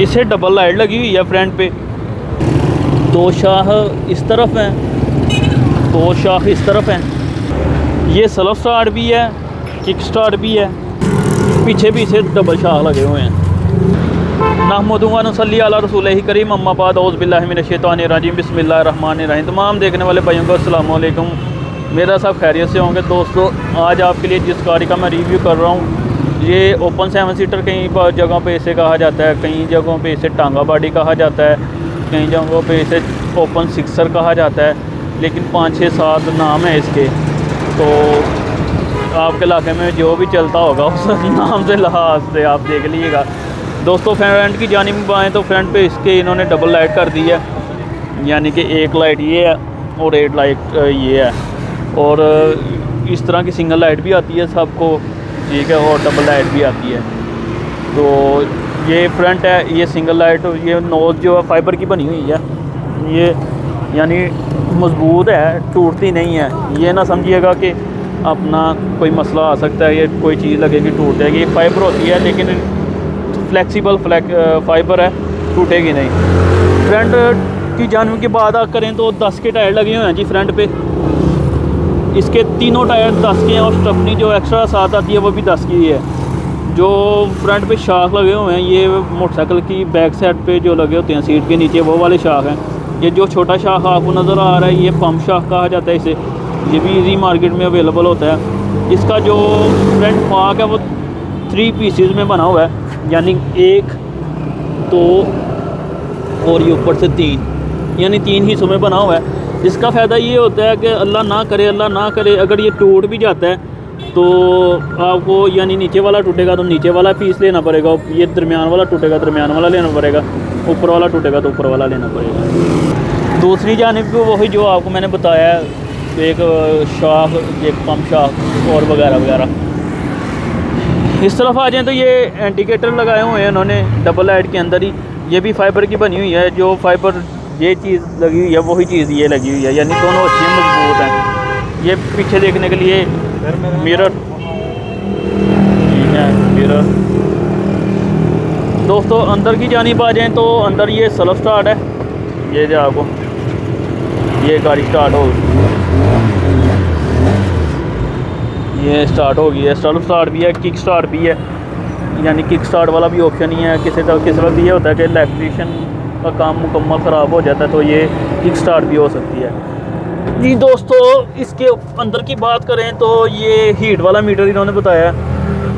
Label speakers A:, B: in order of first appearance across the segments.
A: इसे double light लगी हुई है फ्रंट पे। 2 शाह इस तरफ हैं, 2 शाह इस तरफ हैं। ये सेल्फ स्टार्ट भी है, किक स्टार्ट भी है, पीछे भी इसे डबल शाह लगे हुए हैं। नहमदुहु व नसल्ली अला रसूलिही करीम, अम्मा बाद, औज़ु बिल्लाहि मिनश शैतानिर रजीम, बिस्मिल्लाहिर रहमानिर रहीम। तमाम देखने वाले भाइयों को अस्सलाम वालेकुम। मेरा सब खैरियत से होंगे दोस्तों। आज आपके लिए जिस गाड़ी का मैं रिव्यू कर रहा हूँ, ये ओपन 7 सीटर कई जगहों पे इसे कहा जाता है, कई जगहों पे इसे टांगा बॉडी कहा जाता है, कई जगहों पे इसे ओपन 6er कहा जाता है, लेकिन 5, 6, 7 नाम है इसके। तो आपके इलाके में जो भी चलता होगा उस नाम से लिहाज से आप देख लीजिएगा दोस्तों। फ्रंट की जानिब आएँ तो फ्रंट पे इसके इन्होंने डबल लाइट कर दी है, यानी कि एक लाइट ये है और एक लाइट ये है, और इस तरह की सिंगल लाइट भी आती है सबको, ठीक है, और डबल लाइट भी आती है। तो ये फ्रंट है, ये सिंगल लाइट, ये नोज़ जो है फाइबर की बनी हुई है, ये यानी मजबूत है, टूटती नहीं है। ये ना समझिएगा कि अपना कोई मसला आ सकता है, ये कोई चीज़ लगेगी टूट जाएगी। ये फाइबर होती है लेकिन फ्लेक्सिबल फाइबर है, टूटेगी नहीं। फ्रंट की जानिब की बात करें तो 10 के टायर लगे हुए हैं जी फ्रंट पे। इसके तीनों टायर 10 के हैं और स्टपनी जो एक्स्ट्रा साथ आती है वो भी 10 की है। जो फ्रंट पे शाख लगे हुए हैं, ये मोटरसाइकिल की बैक साइड पे जो लगे होते हैं सीट के नीचे, वो वाले शाख हैं। ये जो छोटा शाख आपको नज़र आ रहा है, ये पम्प शाख कहा जाता है इसे। ये भी इजी मार्केट में अवेलेबल होता है। इसका जो फ्रंट फाक है वो 3 पीसेज में बना हुआ है, यानी 1, 2 और ये ऊपर से 3, यानी 3 हिस्सों में बना हुआ है। इसका फ़ायदा ये होता है कि अल्लाह ना करे अगर ये टूट भी जाता है तो आपको, यानी नीचे वाला टूटेगा तो नीचे वाला पीस लेना पड़ेगा, ये दरमियान वाला टूटेगा दरमियान वाला लेना पड़ेगा, ऊपर वाला टूटेगा तो ऊपर वाला लेना पड़ेगा। दूसरी जानिब पे वही जो आपको मैंने बताया है, एक शाख, एक पम्प शाख और वगैरह वगैरह। इस तरफ आ जाएँ तो ये इंडिकेटर लगाए हुए हैं इन्होंने डबल लाइट के अंदर ही। ये भी फाइबर की बनी हुई है, जो फाइबर ये चीज़ लगी हुई है वही चीज़ ये लगी हुई है, यानी दोनों अच्छी मजबूत हैं। ये पीछे देखने के लिए मिरर, ठीक है, मिरर। दोस्तों अंदर की जानिब आ जाएँ तो अंदर ये सेल्फ स्टार्ट है। ये जो आपको ये गाड़ी स्टार्ट हो, ये स्टार्ट हो गई है। सेल्फ स्टार्ट भी है, किक स्टार्ट भी है, यानी किक स्टार्ट वाला भी ऑप्शन ही है। किस वक्त ये होता है कि इलेक्ट्रिशियन का काम मुकम्मल ख़राब हो जाता है तो ये किक स्टार्ट भी हो सकती है जी। दोस्तों इसके अंदर की बात करें तो ये हीट वाला मीटर इन्होंने बताया।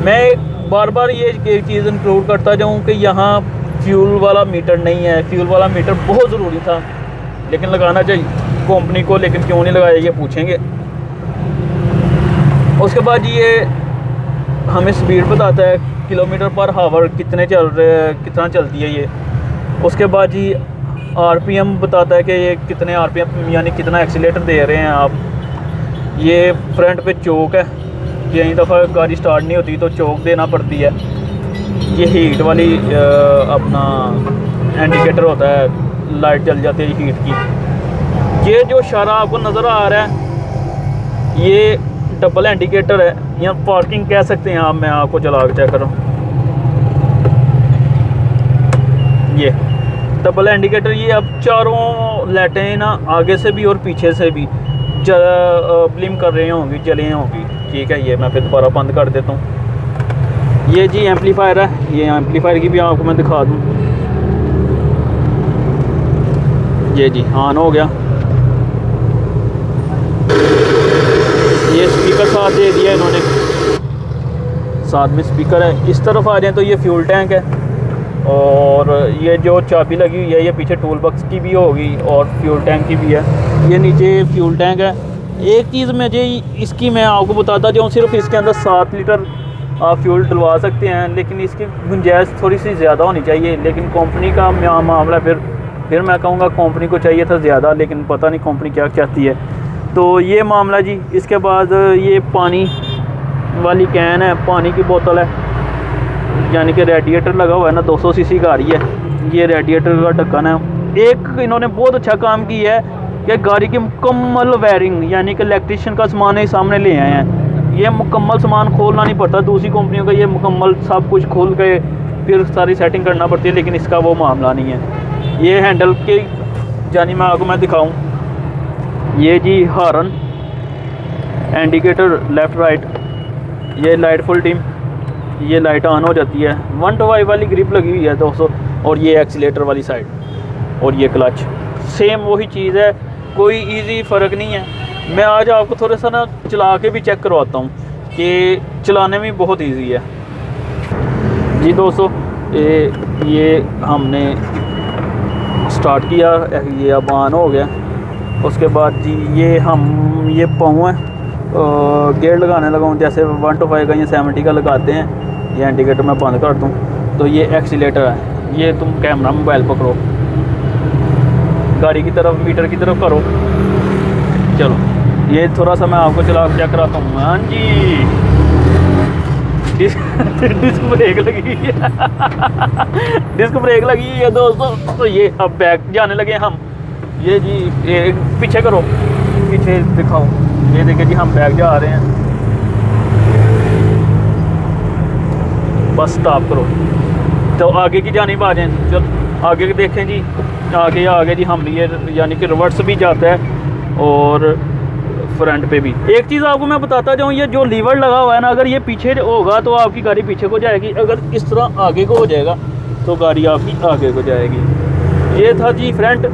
A: मैं बार बार ये चीज़ इंक्लूड करता जाऊँ कि यहाँ फ्यूल वाला मीटर नहीं है। फ्यूल वाला मीटर बहुत ज़रूरी था, लेकिन लगाना चाहिए कंपनी को, लेकिन क्यों नहीं लगाया ये पूछेंगे। उसके बाद ये हमें स्पीड बताता है, किलोमीटर पर हावर कितना चलती है ये। उसके बाद जी आरपीएम बताता है कि ये कितने आरपीएम, यानी कितना एक्सीलेटर दे रहे हैं आप। ये फ्रंट पे चौक है, कई दफ़ा गाड़ी स्टार्ट नहीं होती तो चौक देना पड़ती है। ये हीट वाली अपना इंडिकेटर होता है, लाइट जल जाती है हीट की। ये जो इशारा आपको नज़र आ रहा है ये डबल इंडिकेटर है, या पार्किंग कह सकते हैं आप। मैं आपको चला के चेक कर रहा हूँ, ये डबल इंडिकेटर। ये अब चारों लाइटें ना आगे से भी और पीछे से भी ब्लिम कर रही होंगी, जली होंगी, ठीक है। ये मैं फिर दोबारा बंद कर देता हूँ। ये जी एम्पलीफायर है, ये एम्पलीफायर की भी आपको मैं दिखा दूँ। ये जी ऑन हो गया, ये स्पीकर साथ दे दिया इन्होंने, साथ में स्पीकर है। इस तरफ आ जाए तो ये फ्यूल टैंक है, और ये जो चाबी लगी हुई है ये पीछे टूल बॉक्स की भी होगी और फ्यूल टैंक की भी है। ये नीचे फ्यूल टैंक है। एक चीज़ मुझे इसकी मैं आपको बताता जाऊँ, सिर्फ इसके अंदर 7 लीटर आप फ्यूल डलवा सकते हैं, लेकिन इसकी गुंजाइश थोड़ी सी ज़्यादा होनी चाहिए। लेकिन कंपनी का मामला फिर मैं कहूँगा कंपनी को चाहिए था ज़्यादा, लेकिन पता नहीं कंपनी क्या चाहती है। तो ये मामला जी। इसके बाद ये पानी वाली कैन है, पानी की बोतल है, यानी कि रेडिएटर लगा हुआ है ना, 200 सीसी गाड़ी है। ये रेडिएटर का ढक्कन है। एक इन्होंने बहुत अच्छा काम किया है कि गाड़ी की मुकम्मल वायरिंग, यानी कि इलेक्ट्रिशियन का सामान ही सामने ले आए हैं। ये मुकम्मल सामान खोलना नहीं पड़ता। दूसरी कंपनियों का ये मुकम्मल सब कुछ खोल के फिर सारी सेटिंग करना पड़ती है, लेकिन इसका वो मामला नहीं है। ये हैंडल के जानी मैं आपको मैं दिखाऊं, ये जी हॉर्न, इंडिकेटर लेफ़्ट राइट, ये लाइट फुल डिम, ये लाइट ऑन हो जाती है। 1 to 5 वाली ग्रिप लगी हुई है दोस्तों, और ये एक्सीलेटर वाली साइड, और ये क्लच सेम वही चीज़ है, कोई इजी फ़र्क नहीं है। मैं आज आपको थोड़ा सा ना चला के भी चेक करवाता हूँ कि चलाने में बहुत इजी है जी दोस्तों। ये हमने स्टार्ट किया, ये अब ऑन हो गया। उसके बाद जी ये पाँव है गेयर लगाने लगा हूँ, जैसे 1 to 5 का या 70 का लगाते हैं। ये इंडिकेटर मैं बंद कर दूँ तो ये एक्सीलेटर है, ये तुम कैमरा मोबाइल पकड़ो, गाड़ी की तरफ मीटर की तरफ करो। चलो ये थोड़ा सा मैं आपको चला के चेक कराता हूँ। हाँ जी डिस्क ब्रेक लगी है डिस्क ब्रेक लगी है दोस्तों। तो ये अब बैक जाने लगे हम। ये जी ये पीछे करो, पीछे दिखाओ, ये देखिए जी हम बैक जा रहे हैं। बस स्टॉप करो तो आगे की जानिब आ जाएं। चल आगे देखें जी, आगे जी हम ये यानी कि रिवर्स भी जाता है और फ्रंट पे भी। एक चीज़ आपको मैं बताता जाऊँ, ये जो लीवर लगा हुआ है ना, अगर ये पीछे होगा तो आपकी गाड़ी पीछे को जाएगी, अगर इस तरह आगे को हो जाएगा तो गाड़ी आपकी आगे को जाएगी। ये था जी फ्रंट।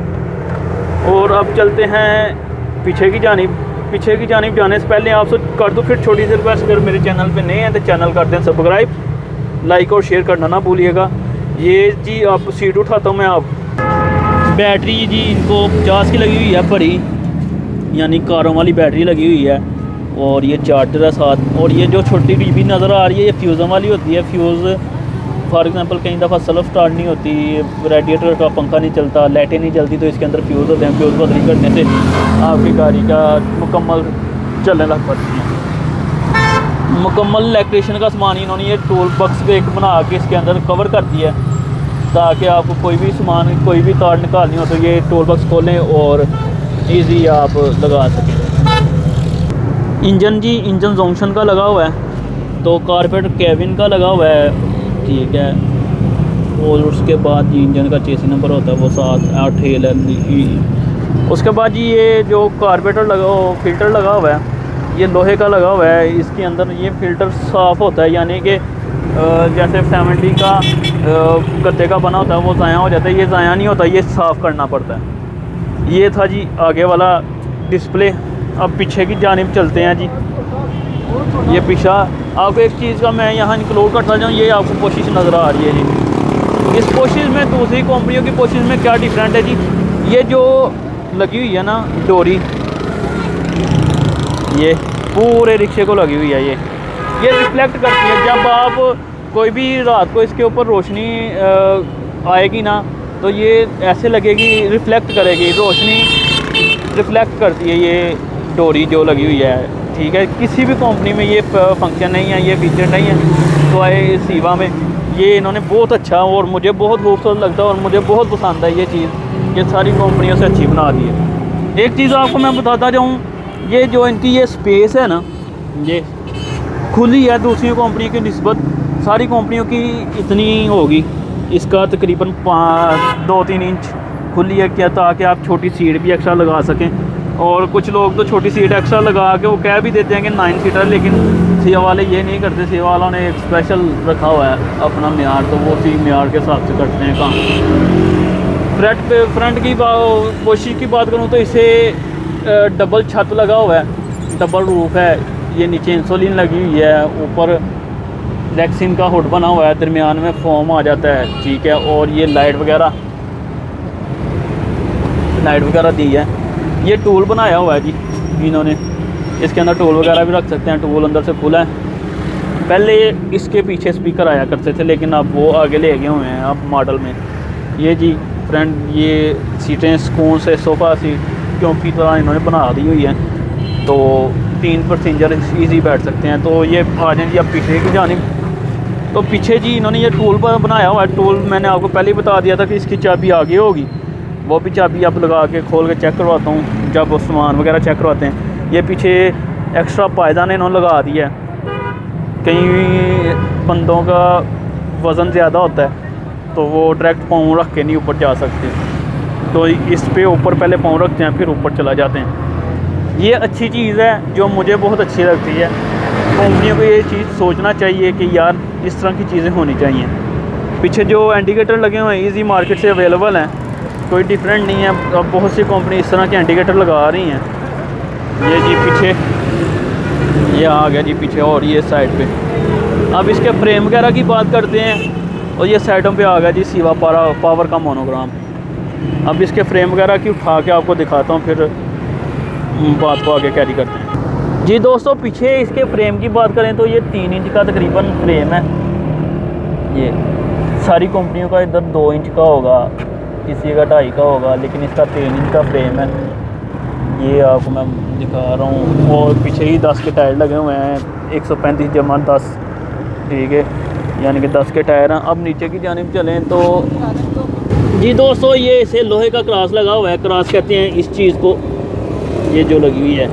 A: और अब चलते हैं पीछे की जानिब। पीछे की जानिब जाने से पहले आपसे कर दूँ फिर छोटी सी रिक्वेस्ट, अगर मेरे चैनल पे नए हैं तो चैनल कर दें सब्सक्राइब, लाइक और शेयर करना ना भूलिएगा। ये जी आप सीट उठाता हूँ मैं। आप बैटरी जी इनको 50 की लगी हुई है बड़ी, यानी कारों वाली बैटरी लगी हुई है, और ये चार्जर है साथ। और ये जो छोटी डीबी नज़र आ रही है ये फ्यूज़ों वाली होती है। फ्यूज़ फॉर एग्जांपल कई दफ़ा सेल्फ स्टार्ट नहीं होती, रेडिएटर का पंखा नहीं चलता, लाइटें नहीं जलती, तो इसके अंदर फ्यूज़ होते हैं। फ्यूज़ बदली करने से आपकी गाड़ी का मुकम्मल चलने लग पड़ती है। मुकम्मल इलेक्ट्रिशियन का सामान इन्होंने ये टूल बॉक्स पे एक बना के इसके अंदर कवर कर दिया है, ताकि आपको कोई भी सामान कोई भी तार निकालनी हो तो ये टूल बॉक्स खोलें और ईजी आप लगा सकें। इंजन जी इंजन जंक्शन का लगा हुआ है, तो कारपेट केबिन का लगा हुआ है, ठीक है। और उसके बाद जी इंजन का चेसी नंबर होता है वो 7-8 LL। उसके बाद जी ये जो कारपेटर लगा फ़िल्टर लगा हुआ है, ये लोहे का लगा हुआ है। इसके अंदर ये फ़िल्टर साफ़ होता है, यानी कि जैसे 70 का गत्ते का बना होता है वो ज़ाया हो जाता है, ये ज़ाया नहीं होता, ये साफ़ करना पड़ता है। ये था जी आगे वाला डिस्प्ले। अब पीछे की जानिब चलते हैं जी। ये पीछा आपको एक चीज़ का मैं यहाँ इंक्लूड करता जाऊँ, ये आपको कोशिश नज़र आ रही है जी। इस कोशिश में दूसरी कंपनियों की कोशिश में क्या डिफरेंट है जी, ये जो लगी हुई है ना डोरी, ये पूरे रिक्शे को लगी हुई है। ये रिफ्लेक्ट करती है, जब आप कोई भी रात को इसके ऊपर रोशनी आएगी ना तो ये ऐसे लगेगी, रिफ्लेक्ट करेगी, रोशनी रिफ्लेक्ट करती है ये डोरी जो लगी हुई है, ठीक है। किसी भी कंपनी में ये फंक्शन नहीं है, ये फीचर नहीं है। तो आए सीवा में ये इन्होंने बहुत अच्छा और मुझे बहुत खूबसूरत लगता है और मुझे बहुत पसंद है ये चीज़, ये सारी कंपनियों से अच्छी बना दी है। एक चीज़ आपको मैं बताता जाऊँ, ये जो इनकी ये स्पेस है ना, ये खुली है दूसरी कंपनी की निस्बत। सारी कंपनियों की इतनी होगी, इसका तकरीबन 2-3 इंच खुली है क्या, ताकि आप छोटी सीट भी एक्स्ट्रा लगा सकें। और कुछ लोग तो छोटी सीट एक्स्ट्रा लगा के वो कह भी देते हैं कि 9 सीटर, लेकिन सेवा वाले ये नहीं करते। सेवा वालों ने एक स्पेशल रखा हुआ है अपना म्यार, तो वो उसी म्यार के हिसाब से करते हैं काम। फ्रंट की कोशिश की बात करूँ तो इसे डबल छत लगा हुआ है, डबल रूफ है। ये नीचे इंसुलिन लगी हुई है, ऊपर लेक्सिन का हुड बना हुआ है, दरमियान में फोम आ जाता है, ठीक है। और ये लाइट वगैरह दी है। ये टूल बनाया हुआ है जी इन्होंने, इसके अंदर टूल वगैरह भी रख सकते हैं। टूल अंदर से खुला है। पहले इसके पीछे स्पीकर आया करते थे, लेकिन अब वो आगे ले गए हुए हैं अब मॉडल में। ये जी फ्रंट ये सीटें सुकून से सोफ़ा सीट क्योंकि तरह इन्होंने बना दी हुई है, तो 3 पैसेंजर ईजी बैठ सकते हैं। तो ये आ जाए जी अब पीछे की जानिब। तो पीछे जी इन्होंने ये टूल पर बनाया हुआ है। टूल मैंने आपको पहले ही बता दिया था कि इसकी चाबी आगे होगी, वो भी चाबी आप लगा के खोल के चेक करवाता हूँ जब वो सामान वगैरह चेक करवाते हैं। ये पीछे एक्स्ट्रा पायदान इन्होंने लगा दिया है, कई बंदों का वज़न ज़्यादा होता है तो वो डायरेक्ट पाँव रख के नहीं ऊपर जा सकते, तो इस पे ऊपर पहले पाँव रखते हैं फिर ऊपर चला जाते हैं। ये अच्छी चीज़ है जो मुझे बहुत अच्छी लगती है। कंपनियों को ये चीज़ सोचना चाहिए कि यार इस तरह की चीज़ें होनी चाहिए। पीछे जो इंडिकेटर लगे हुए हैं ईज़ी मार्केट से अवेलेबल हैं, कोई डिफरेंट नहीं है। अब बहुत सी कंपनी इस तरह के इंडिकेटर लगा रही हैं। ये जी पीछे ये आ गया जी पीछे, और ये साइड पे। अब इसके फ्रेम वगैरह की बात करते हैं, और ये साइडों पे आ गया जी सिवा पावर का मोनोग्राम। अब इसके फ्रेम वगैरह की उठा के आपको दिखाता हूँ, फिर बात को आगे कैरी करते हैं। जी दोस्तों, पीछे इसके फ्रेम की बात करें तो ये 3 इंच का तकरीबन फ्रेम है। ये सारी कंपनियों का इधर 2 इंच का होगा, किसी का 2.5 का होगा, लेकिन इसका 3 इंच का फ्रेम है। ये आपको मैं दिखा रहा हूँ। और पीछे ही 10 के टायर लगे हुए हैं, 135 जमा 10, ठीक है, यानी कि 10 के टायर हैं। अब नीचे की जानिब चलें तो जी दोस्तों, ये इसे लोहे का क्रॉस लगा हुआ है, क्रॉस कहते हैं इस चीज़ को, ये जो लगी हुई है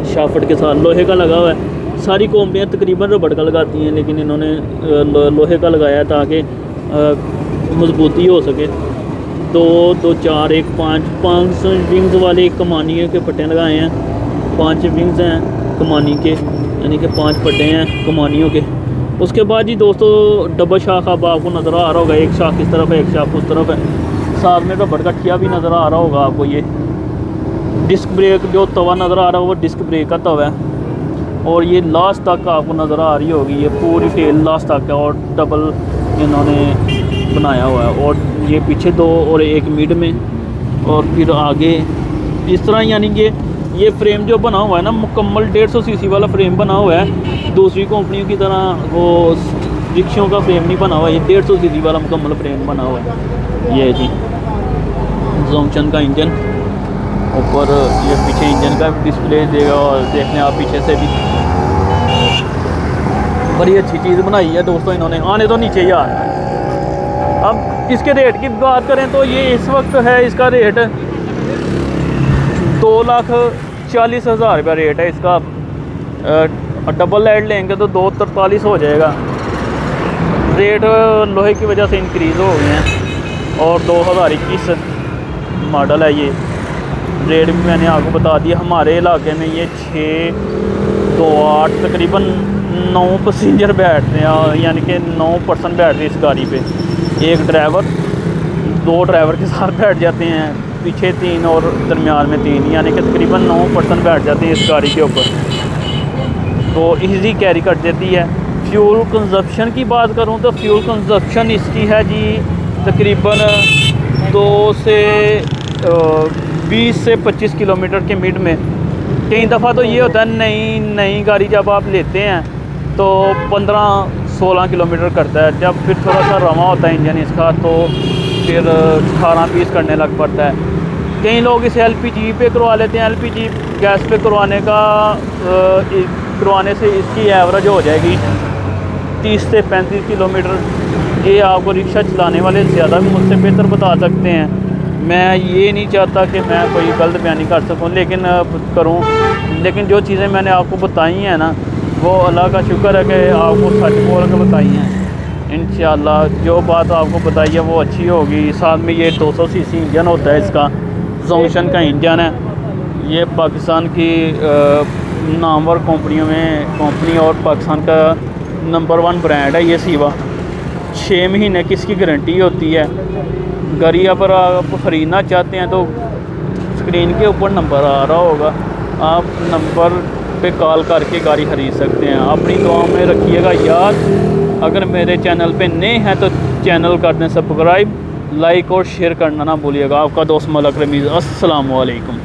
A: शाफ्ट के साथ लोहे का लगा हुआ है। सारी कंपनियाँ तकरीबन रबड़ का लगाती हैं, लेकिन इन्होंने लोहे का लगाया ताकि मजबूती हो सके। 2 2 4 1 5 विंग्स वाले कमानी के पट्टे लगाए हैं। 5 विंग्स हैं कमानी के, यानी कि 5 पट्टे हैं कमानियों के। उसके बाद जी दोस्तों, डबल शाख अब आपको नज़र आ रहा होगा, एक शाख इस तरफ है, एक शाख उस तरफ है, साथ में रबड़ का ठिया भी नज़र आ रहा होगा आपको। ये डिस्क ब्रेक जो तवा नज़र आ रहा है वो डिस्क ब्रेक का तवा है, और ये लास्ट तक आपको नज़र आ रही होगी, ये पूरी टेल लास्ट तक है, और डबल इन्होंने बनाया हुआ है। और ये पीछे 2 और 1 मिड में, और फिर आगे इस तरह, यानी कि ये फ्रेम जो बना हुआ है ना, मुकम्मल 150 सीसी वाला फ्रेम बना हुआ है। दूसरी कंपनियों की तरह वो रिक्शों का फ्रेम नहीं बना हुआ, ये 150 सीसी वाला मुकम्मल फ्रेम बना हुआ है। ये जी जोमशन का इंजन, ऊपर ये पीछे इंजन का डिस्प्ले देगा, और देखने आप पीछे से भी बड़ी अच्छी चीज़ बनाई है दोस्तों इन्होंने। आने तो नीचे यार। अब इसके रेट की बात करें तो ये इस वक्त है, इसका रेट 2,40,000 रुपया रेट है इसका। डबल लाइट लेंगे तो 2,43 हो जाएगा। रेट लोहे की वजह से इंक्रीज़ हो गए हैं, और 2021 मॉडल है ये। रेट भी मैंने आपको बता दिया। हमारे इलाके में ये 6 2 8 तकरीबन 9 पैसेंजर बैठते हैं, यानी कि 9 पर्सन बैठते हैं इस गाड़ी पे। एक ड्राइवर, 2 ड्राइवर के साथ बैठ जाते हैं, पीछे 3 और दरमियान में 3, यानी कि तकरीबन 9 पर्सन बैठ जाते हैं इस गाड़ी के ऊपर, तो इजी कैरी कर देती है। फ्यूल कंजप्शन की बात करूं तो फ्यूल कंजप्शन इसकी है जी तकरीबन 20 से 25 किलोमीटर के मिड में। कई दफ़ा तो ये होता है नई गाड़ी जब आप लेते हैं तो 15-16 किलोमीटर करता है, जब फिर थोड़ा सा रवा होता है इंजन इसका तो फिर 18-20 करने लग पड़ता है। कई लोग इसे LPG पे करवा लेते हैं। LPG गैस पे करवाने से इसकी एवरेज हो जाएगी 30 से 35 किलोमीटर। ये आपको रिक्शा चलाने वाले ज़्यादा मुझसे बेहतर बता सकते हैं। मैं ये नहीं चाहता कि मैं कोई गलत बयानी कर सकूं, लेकिन लेकिन जो चीज़ें मैंने आपको बताई हैं ना, वो अल्लाह का शुक्र है कि आपको सच बोल के बताई हैं। इंशाअल्लाह जो बात आपको बताई है वो अच्छी होगी। साथ में ये 200 सीसी इंजन होता है इसका, जोमशन का इंजन है। ये पाकिस्तान की नामवर कंपनी और पाकिस्तान का नंबर 1 ब्रांड है ये सिवा। 6 महीने की इसकी गारंटी होती है। गाड़ी अगर आप ख़रीदना चाहते हैं तो स्क्रीन के ऊपर नंबर आ रहा होगा, आप नंबर पे कॉल करके गाड़ी ख़रीद सकते हैं। अपनी दुआ में रखिएगा याद। अगर मेरे चैनल पे नए हैं तो चैनल कर दें सब्सक्राइब, लाइक और शेयर करना ना भूलिएगा। आपका दोस्त मलक रमीज़। अस्सलाम वालेकुम।